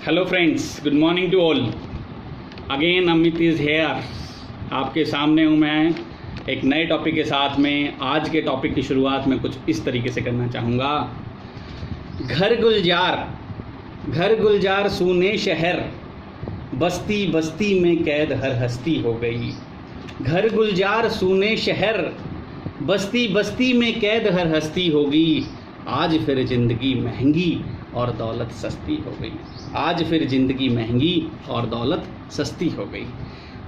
Hello friends, good morning to all. Again Amit is here. आपके सामने हूँ मैं एक नए टॉपिक के साथ में। आज के टॉपिक की शुरुआत मैं कुछ इस तरीके से करना चाहूँगा। घर गुलजार सूने शहर, बस्ती बस्ती में कैद हर हस्ती हो गई। घर गुलजार सूने शहर, बस्ती बस्ती में कैद हर हस्ती हो गई। आज फिर ज़िंदगी महंगी और दौलत सस्ती हो गई। आज फिर ज़िंदगी महंगी और दौलत सस्ती हो गई।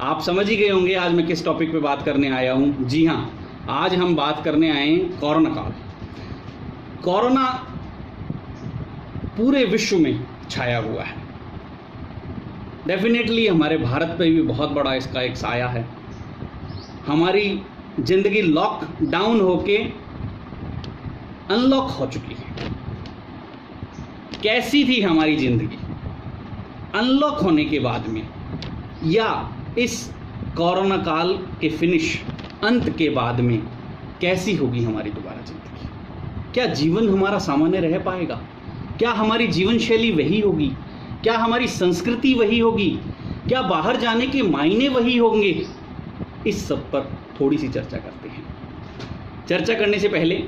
आप समझ ही गए होंगे आज मैं किस टॉपिक पे बात करने आया हूँ। जी हाँ, आज हम बात करने आए हैं कोरोना काल। कोरोना पूरे विश्व में छाया हुआ है। डेफिनेटली हमारे भारत पे भी बहुत बड़ा इसका एक साया है। हमारी ज़िंदगी लॉकडाउन होके अनलॉक हो चुकी है। कैसी थी हमारी ज़िंदगी अनलॉक होने के बाद में, या इस कोरोना काल के अंत के बाद में कैसी होगी हमारी दोबारा ज़िंदगी? क्या जीवन हमारा सामान्य रह पाएगा? क्या हमारी जीवन शैली वही होगी? क्या हमारी संस्कृति वही होगी? क्या बाहर जाने के मायने वही होंगे? इस सब पर थोड़ी सी चर्चा करते हैं। चर्चा करने से पहले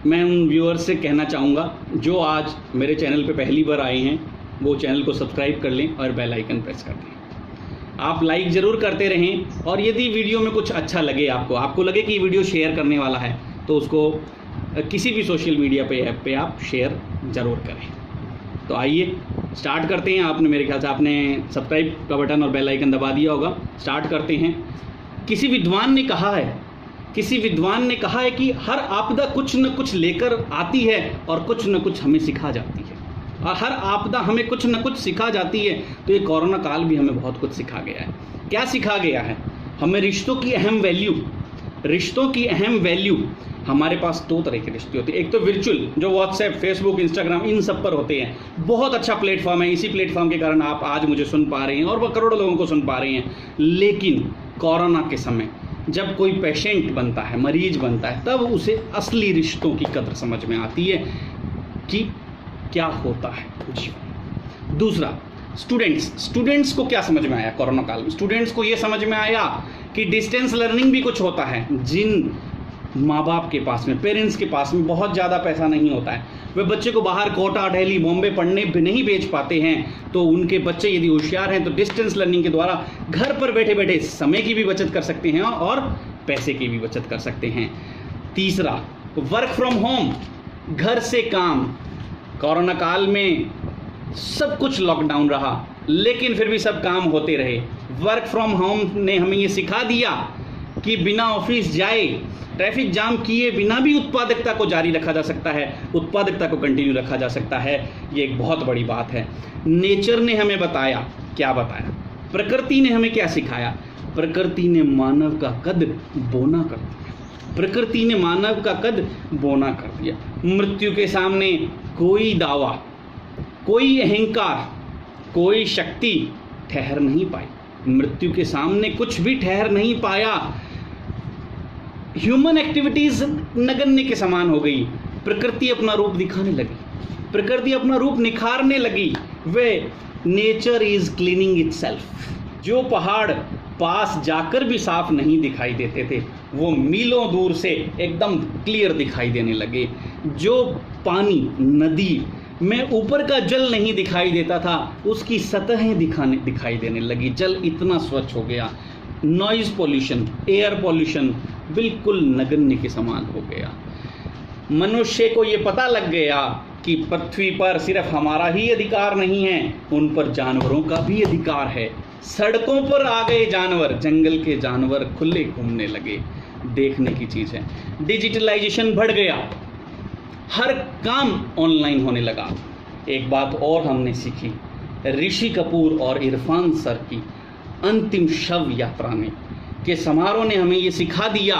मैं उन व्यूअर्स से कहना चाहूँगा जो आज मेरे चैनल पे पहली बार आए हैं, वो चैनल को सब्सक्राइब कर लें और बेल आइकन प्रेस कर दें। आप लाइक ज़रूर करते रहें, और यदि वीडियो में कुछ अच्छा लगे, आपको लगे कि वीडियो शेयर करने वाला है, तो उसको किसी भी सोशल मीडिया ऐप पे आप शेयर ज़रूर करें। तो आइए स्टार्ट करते हैं। आपने मेरे ख्याल से आपने सब्सक्राइब का बटन और बेल आइकन दबा दिया होगा। स्टार्ट करते हैं। किसी विद्वान ने कहा है कि हर आपदा कुछ न कुछ लेकर आती है और कुछ न कुछ हमें सिखा जाती है। और हर आपदा हमें कुछ न कुछ सिखा जाती है। तो ये कोरोना काल भी हमें बहुत कुछ सिखा गया है। क्या सिखा गया है? हमें रिश्तों की अहम वैल्यू। हमारे पास दो तरह के रिश्ते होते हैं। एक तो वर्चुअल, जो व्हाट्सएप, फेसबुक, इंस्टाग्राम, इन सब पर होते हैं। बहुत अच्छा प्लेटफॉर्म है। इसी प्लेटफॉर्म के कारण आप आज मुझे सुन पा रहे हैं और वह करोड़ों लोगों को सुन पा रहे हैं। लेकिन कोरोना के समय जब कोई पेशेंट बनता है, मरीज बनता है, तब उसे असली रिश्तों की कदर समझ में आती है कि क्या होता है जीवन। दूसरा, स्टूडेंट्स को क्या समझ में आया कोरोना काल में? स्टूडेंट्स को ये समझ में आया कि डिस्टेंस लर्निंग भी कुछ होता है। जिन माँ बाप के पास में, पेरेंट्स के पास में बहुत ज़्यादा पैसा नहीं होता है, वे बच्चे को बाहर कोटा, दिल्ली, बॉम्बे पढ़ने भी नहीं भेज पाते हैं, तो उनके बच्चे यदि होशियार हैं तो डिस्टेंस लर्निंग के द्वारा घर पर बैठे बैठे समय की भी बचत कर सकते हैं और पैसे की भी बचत कर सकते हैं। तीसरा, वर्क फ्रॉम होम, घर से काम। कोरोना काल में सब कुछ लॉकडाउन रहा, लेकिन फिर भी सब काम होते रहे। वर्क फ्रॉम होम ने हमें ये सिखा दिया कि बिना ऑफिस जाए, ट्रैफिक जाम किए बिना भी उत्पादकता को जारी रखा जा सकता है, उत्पादकता को कंटिन्यू रखा जा सकता है। ये एक बहुत बड़ी बात है। नेचर ने हमें बताया, क्या बताया? प्रकृति ने हमें क्या सिखाया? प्रकृति ने मानव का कद बोना कर दिया। मृत्यु के सामने कोई दावा, कोई अहंकार, कोई शक्ति ठहर नहीं पाई। मृत्यु के सामने कुछ भी ठहर नहीं पाया। ह्यूमन एक्टिविटीज नगण्य के समान हो गई। प्रकृति अपना रूप दिखाने लगी, प्रकृति अपना रूप निखारने लगी। वे नेचर इज क्लीनिंग इटसेल्फ। जो पहाड़ पास जाकर भी साफ नहीं दिखाई देते थे, वो मीलों दूर से एकदम क्लियर दिखाई देने लगे। जो पानी, नदी में ऊपर का जल नहीं दिखाई देता था, उसकी सतहें दिखाई देने लगी। जल इतना स्वच्छ हो गया। नॉइज़ पोल्यूशन, एयर पोल्यूशन बिल्कुल नगण्य के समान हो गया। मनुष्य को ये पता लग गया कि पृथ्वी पर सिर्फ हमारा ही अधिकार नहीं है, उन पर जानवरों का भी अधिकार है। सड़कों पर आ गए जानवर, जंगल के जानवर खुले घूमने लगे। देखने की चीज़ है। डिजिटलाइजेशन बढ़ गया, हर काम ऑनलाइन होने लगा। एक बात और हमने सीखी, ऋषि कपूर और इरफान सर की अंतिम शव यात्रा के समारोह ने हमें ये सिखा दिया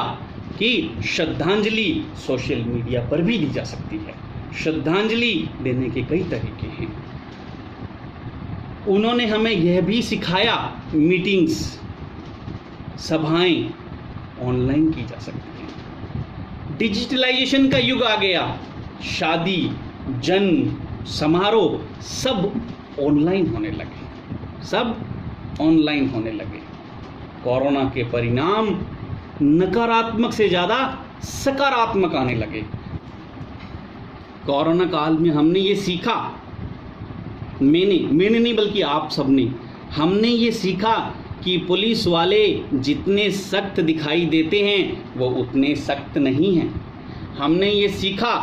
कि श्रद्धांजलि सोशल मीडिया पर भी दी जा सकती है। श्रद्धांजलि देने के कई तरीके हैं। उन्होंने हमें यह भी सिखाया, मीटिंग्स, सभाएं ऑनलाइन की जा सकती हैं। डिजिटलाइजेशन का युग आ गया। शादी, जन्म, समारोह सब ऑनलाइन होने लगे, सब ऑनलाइन होने लगे। कोरोना के परिणाम नकारात्मक से ज़्यादा सकारात्मक आने लगे। कोरोना काल में हमने ये सीखा, मैंने नहीं बल्कि आप सबने, हमने ये सीखा कि पुलिस वाले जितने सख्त दिखाई देते हैं वो उतने सख्त नहीं हैं। हमने ये सीखा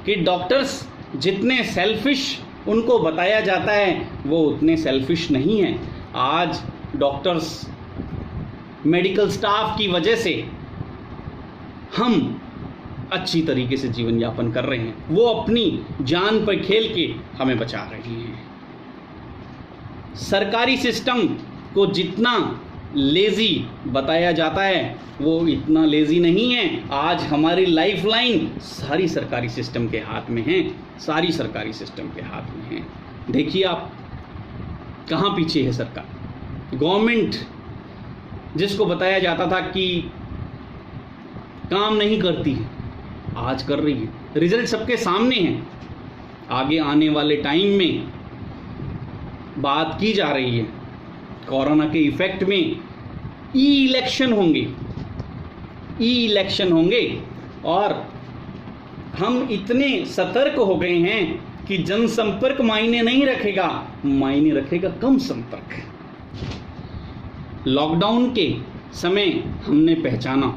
कि डॉक्टर्स जितने सेल्फिश उनको बताया जाता है वो उतने सेल्फिश नहीं हैं। आज डॉक्टर्स, मेडिकल स्टाफ की वजह से हम अच्छी तरीके से जीवन यापन कर रहे हैं। वो अपनी जान पर खेल के हमें बचा रहे हैं। सरकारी सिस्टम को जितना लेज़ी बताया जाता है वो इतना लेज़ी नहीं है। आज हमारी लाइफलाइन सारी सरकारी सिस्टम के हाथ में है, सारी सरकारी सिस्टम के हाथ में है। देखिए आप कहाँ पीछे है सरकार। गवर्नमेंट जिसको बताया जाता था कि काम नहीं करती है, आज कर रही है। रिजल्ट सबके सामने हैं। आगे आने वाले टाइम में बात की जा रही है, कोरोना के इफेक्ट में ई इलेक्शन होंगे और हम इतने सतर्क हो गए हैं कि जनसंपर्क मायने नहीं रखेगा, मायने रखेगा कम संपर्क। लॉकडाउन के समय हमने पहचाना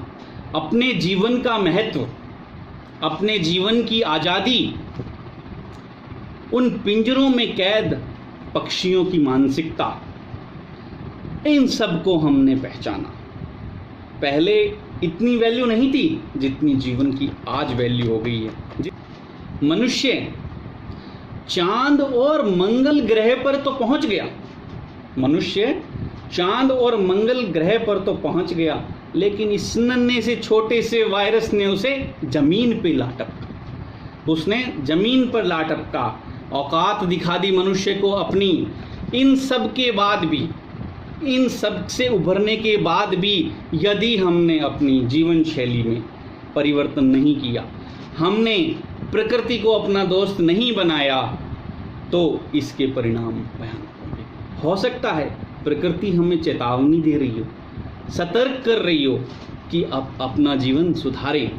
अपने जीवन का महत्व, अपने जीवन की आज़ादी, उन पिंजरों में कैद पक्षियों की मानसिकता, इन सब को हमने पहचाना। पहले इतनी वैल्यू नहीं थी जितनी जीवन की आज वैल्यू हो गई है। मनुष्य चांद और मंगल ग्रह पर तो पहुंच गया, मनुष्य चांद और मंगल ग्रह पर तो पहुंच गया, लेकिन इस नन्हे से छोटे से वायरस ने उसे जमीन पे ला टपका, उसने जमीन पर ला टपका, औकात दिखा दी मनुष्य को अपनी। इन सब के बाद भी, इन सब से उभरने के बाद भी यदि हमने अपनी जीवन शैली में परिवर्तन नहीं किया, हमने प्रकृति को अपना दोस्त नहीं बनाया, तो इसके परिणाम भयानक होंगे। हो सकता है प्रकृति हमें चेतावनी दे रही हो, सतर्क कर रही हो कि अब अपना जीवन सुधारें।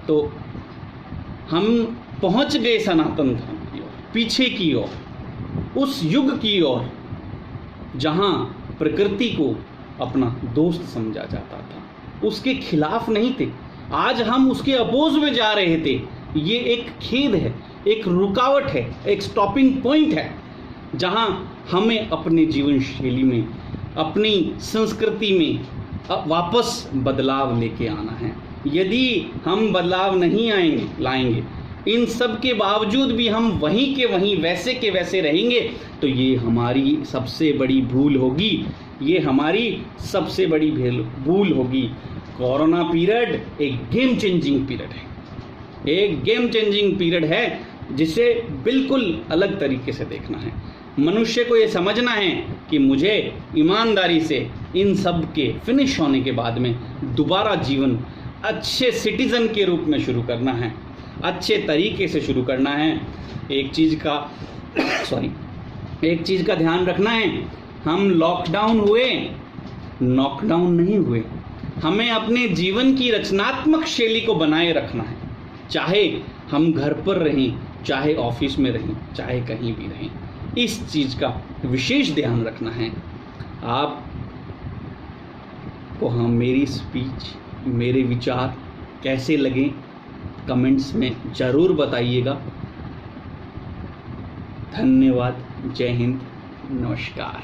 तो हम पहुंच गए सनातन धर्म की ओर, पीछे की ओर, उस युग की ओर जहां प्रकृति को अपना दोस्त समझा जाता था, उसके खिलाफ नहीं थे। आज हम उसके अपोज में जा रहे थे। ये एक खेद है, एक रुकावट है, एक स्टॉपिंग पॉइंट है, जहां हमें अपने जीवन शैली में, अपनी संस्कृति में वापस बदलाव लेके आना है। यदि हम बदलाव नहीं लाएंगे, इन सब के बावजूद भी हम वहीं के वहीं वैसे के वैसे रहेंगे, तो ये हमारी सबसे बड़ी भूल होगी, ये हमारी सबसे बड़ी भूल होगी। कोरोना पीरियड एक गेम चेंजिंग पीरियड है, एक गेम चेंजिंग पीरियड है जिसे बिल्कुल अलग तरीके से देखना है। मनुष्य को ये समझना है कि मुझे ईमानदारी से इन सब के फिनिश होने के बाद में दोबारा जीवन अच्छे सिटीज़न के रूप में शुरू करना है, अच्छे तरीके से शुरू करना है। एक चीज़ का ध्यान रखना है, हम लॉकडाउन हुए, नॉकडाउन नहीं हुए। हमें अपने जीवन की रचनात्मक शैली को बनाए रखना है, चाहे हम घर पर रहें, चाहे ऑफिस में रहें, चाहे कहीं भी रहें। इस चीज़ का विशेष ध्यान रखना है। आप को हम मेरी स्पीच, मेरे विचार कैसे लगे कमेंट्स में ज़रूर बताइएगा। धन्यवाद। जय हिंद। नमस्कार।